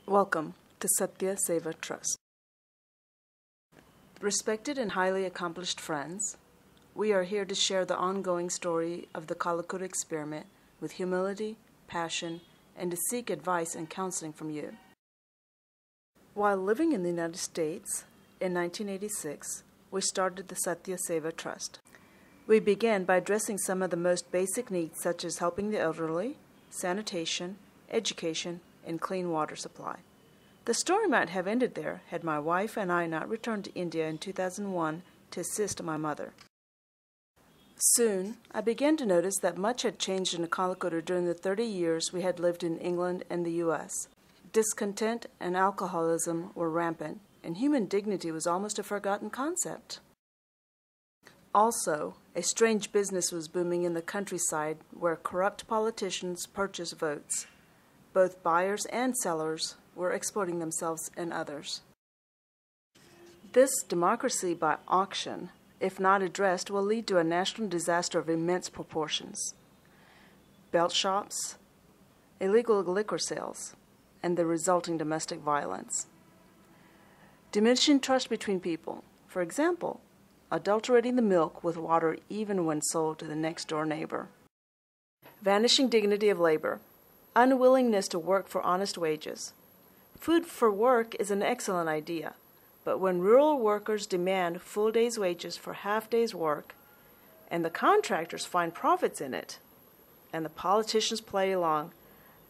Welcome to Satya, Seva, Trust. Respected and highly accomplished friends, we are here to share the ongoing story of the Kallakuru experiment with humility, passion, and to seek advice and counseling from you. While living in the United States in 1986, we started the Satya, Seva, Trust. We began by addressing some of the most basic needs such as helping the elderly, sanitation, education, and clean water supply. The story might have ended there had my wife and I not returned to India in 2001 to assist my mother. Soon, I began to notice that much had changed in Kallakuru during the 30 years we had lived in England and the U.S. Discontent and alcoholism were rampant, and human dignity was almost a forgotten concept. Also, a strange business was booming in the countryside where corrupt politicians purchased votes. Both buyers and sellers were exploiting themselves and others. This democracy by auction, if not addressed, will lead to a national disaster of immense proportions. Belt shops, illegal liquor sales, and the resulting domestic violence. Diminishing trust between people, for example, adulterating the milk with water even when sold to the next-door neighbor. Vanishing dignity of labor, unwillingness to work for honest wages. Food for work is an excellent idea, but when rural workers demand full day's wages for half day's work, and the contractors find profits in it, and the politicians play along,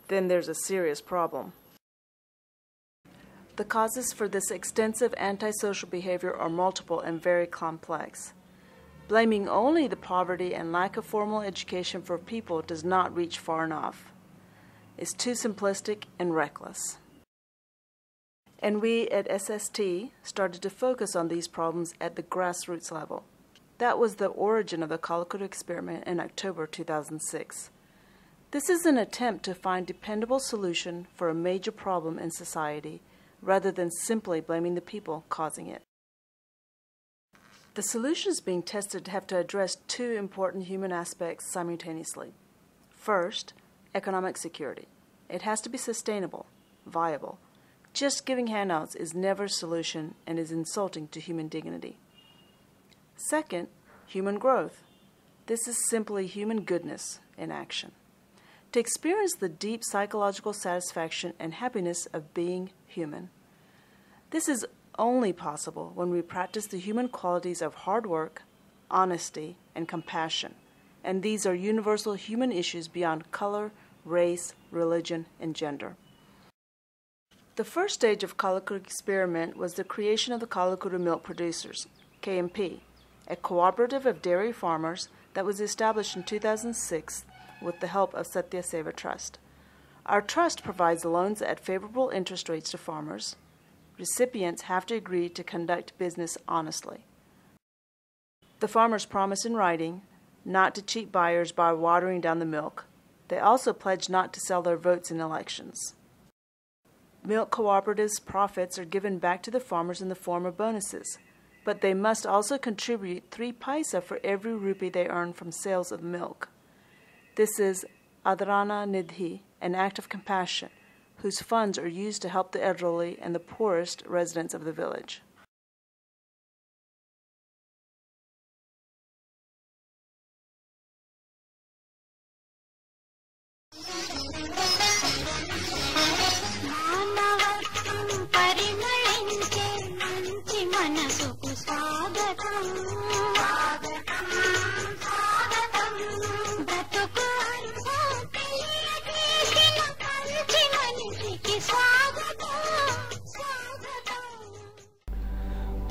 then there's a serious problem. The causes for this extensive antisocial behavior are multiple and very complex. Blaming only the poverty and lack of formal education for people does not reach far enough. It's too simplistic and reckless. And we at SST started to focus on these problems at the grassroots level. That was the origin of the Kallakuru experiment in October 2006. This is an attempt to find a dependable solution for a major problem in society, rather than simply blaming the people causing it. The solutions being tested have to address two important human aspects simultaneously. First, economic security. It has to be sustainable, viable. Just giving handouts is never a solution and is insulting to human dignity. Second, human growth. This is simply human goodness in action. To experience the deep psychological satisfaction and happiness of being human. This is only possible when we practice the human qualities of hard work, honesty, and compassion, and these are universal human issues beyond color, race, religion, and gender. The first stage of Kallakuru experiment was the creation of the Kallakuru Milk Producers, KMP, a cooperative of dairy farmers that was established in 2006 with the help of Satya Seva Trust. Our trust provides loans at favorable interest rates to farmers. Recipients have to agree to conduct business honestly. The farmers promise in writing not to cheat buyers by watering down the milk. They also pledge not to sell their votes in elections. Milk cooperatives' profits are given back to the farmers in the form of bonuses, but they must also contribute 3 paisa for every rupee they earn from sales of milk. This is Adarana Nidhi, an act of compassion, whose funds are used to help the elderly and the poorest residents of the village.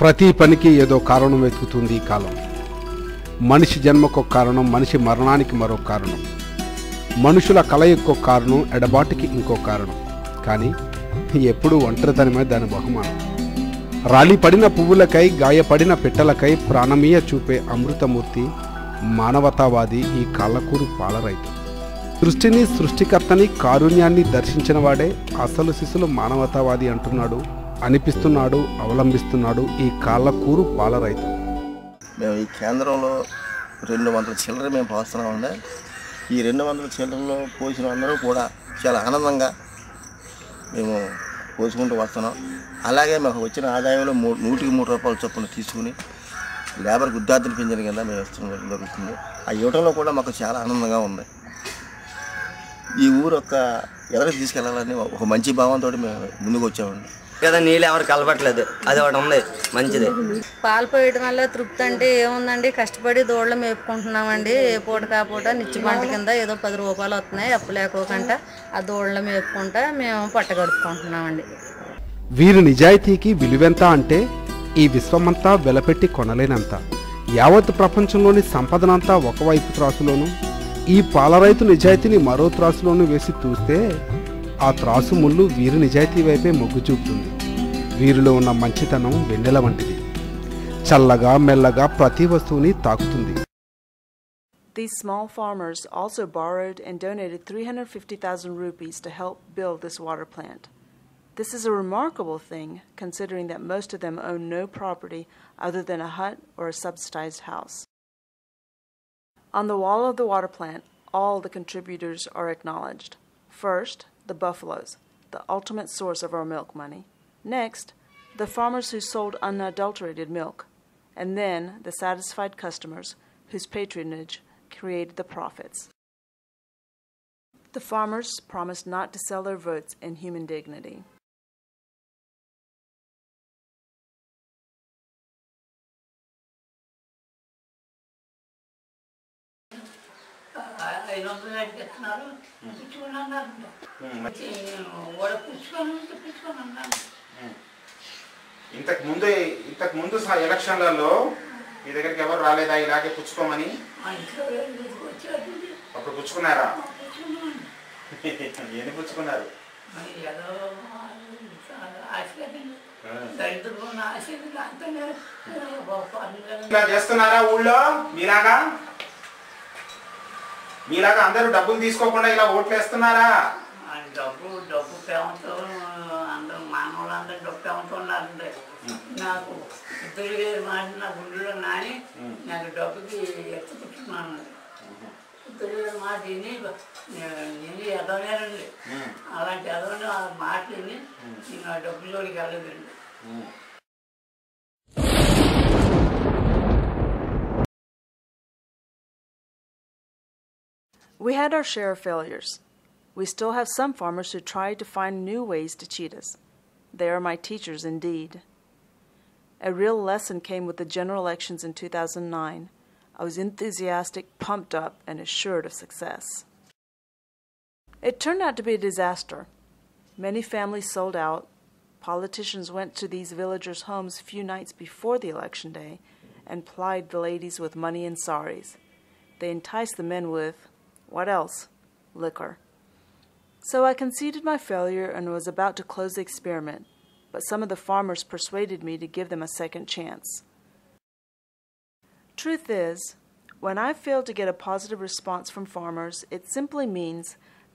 ప్రతి పనికి ఏదో కారణం వెతుకుతుంది ఈ కాలం. మనిషి జన్మకు కారణం, మనిషి మరణానికి మరో కారణం, మనుషుల కలయికో కారణం, ఎడబాటుకి ఇంకో కారణం. కానీ ఎప్పుడూ ఒంటరితనమే దాని బహుమానం. రాలిపడిన పువ్వులకై, గాయపడిన పిట్టలకై ప్రాణమీయ చూపే అమృతమూర్తి, మానవతావాది ఈ కల్లకూరు పాలరైతు. సృష్టిని, సృష్టికర్తని, కారుణ్యాన్ని దర్శించిన వాడే అసలు శిశులు మానవతావాది అంటున్నాడు, అనిపిస్తున్నాడు, అవలంబిస్తున్నాడు ఈ కల్లకూరు పాలరైతు. మేము ఈ కేంద్రంలో 200 చిల్లర మేము పోస్తున్నామండి. ఈ 200 చిల్లరలో పోసిన అందరూ కూడా చాలా ఆనందంగా మేము పోసుకుంటూ వస్తున్నాం. అలాగే మాకు వచ్చిన ఆదాయంలో 100కి 3 రూపాయలు చొప్పున తీసుకుని లేబర్ వృద్ధాప్య పింఛన్ కింద మేము ఇష్టం జరుగుతుంది. ఆ ఇవ్వడంలో కూడా మాకు చాలా ఆనందంగా ఉంది. ఈ ఊరు ఎవరికి తీసుకెళ్ళాలని ఒక మంచి భావంతో మేము ముందుకు వచ్చామండి. కదా నీళ్ళు ఎవరు కలపట్లేదు, అది ఒకటి ఉంది మంచిది. పాలు పోయడం వల్ల తృప్తి అంటే ఏముందండి, కష్టపడి దూడలు మేపుకుంటున్నామండి. ఏ పూట కాపూట నిత్య పంట కింద ఏదో 10 రూపాయలు వస్తున్నాయి, అప్పు లేకోకుండా ఆ దూడలు మేపుకుంటా మేము పట్టగడుపుకుంటున్నామండి. వీరి నిజాయితీకి విలువెంత అంటే ఈ విశ్వమంతా వెలపెట్టి కొనలేనంత. యావత్ ప్రపంచంలోని సంపదనంతా ఒకవైపు త్రాసులోను, ఈ పాలరైతు నిజాయితీని మరో త్రాసులోను వేసి చూస్తే ఆ త్రాసు ముళ్ళు వీరి నిజాయితీ వైపే మొగ్గు చూపుతుంది. వీరిలో ఉన్న మంచితనం వెన్నెల వంటిది, చల్లగా మెల్లగా ప్రతి వస్తువుని తాకుతుంది. These small farmers also borrowed and donated 350,000 rupees to help build this water plant. This is a remarkable thing, considering that most of them own no property other than a hut or a subsidized house. On the wall of the water plant, all the contributors are acknowledged. First, the buffaloes, the ultimate source of our milk money. Next, the farmers who sold unadulterated milk. And then the satisfied customers whose patronage created the profits. The farmers promised not to sell their votes in human dignity. ఇంతకు ముందు ఎలక్షన్లలో మీ దగ్గరికి ఎవరు రాలేదా ఇలాగే పుచ్చుకోమని? అప్పుడు పుచ్చుకున్నారా? ఎన్ని పుచ్చుకున్నారు? ఇలా చేస్తున్నారా ఊళ్ళో? మీలాగా అందరూ డబ్బులు తీసుకోకుండా ఇలా ఓట్లు వేస్తున్నారా? డబ్బు ప్రేమతో అందరూ మానవులందరూ డబ్బు ప్రేమతో ఉన్నారంటే నాకు ఇద్దరు మాట నా గుండెలో నాని నాకు డబ్బుకి ఎత్తుకుంటున్నాను. ఇద్దరు మాట విని నేను ఎదవలేనండి. అలాంటి ఎదవని ఆ మాటలు విని నేను ఆ డబ్బుల్లోకి వెళ్ళదండి. We had our share of failures. We still have some farmers who try to find new ways to cheat us. They are my teachers indeed. A real lesson came with the general elections in 2009. I was enthusiastic, pumped up, and assured of success. It turned out to be a disaster. Many families sold out. Politicians went to these villagers' homes a few nights before the election day and plied the ladies with money and saris. They enticed the men with, what else? Liquor. So I conceded my failure and was about to close the experiment, but some of the farmers persuaded me to give them a second chance. Truth is, when I fail to get a positive response from farmers, it simply means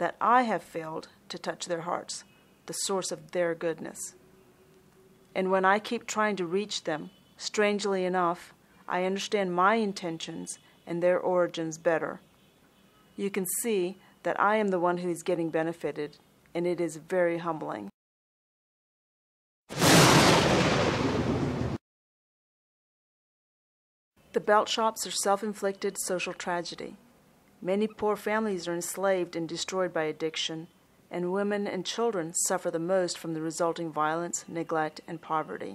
that I have failed to touch their hearts, the source of their goodness. And when I keep trying to reach them, strangely enough, I understand my intentions and their origins better. You can see that I am the one who is getting benefited, and it is very humbling. The belt shops are self-inflicted social tragedy. Many poor families are enslaved and destroyed by addiction, and women and children suffer the most from the resulting violence, neglect, and poverty.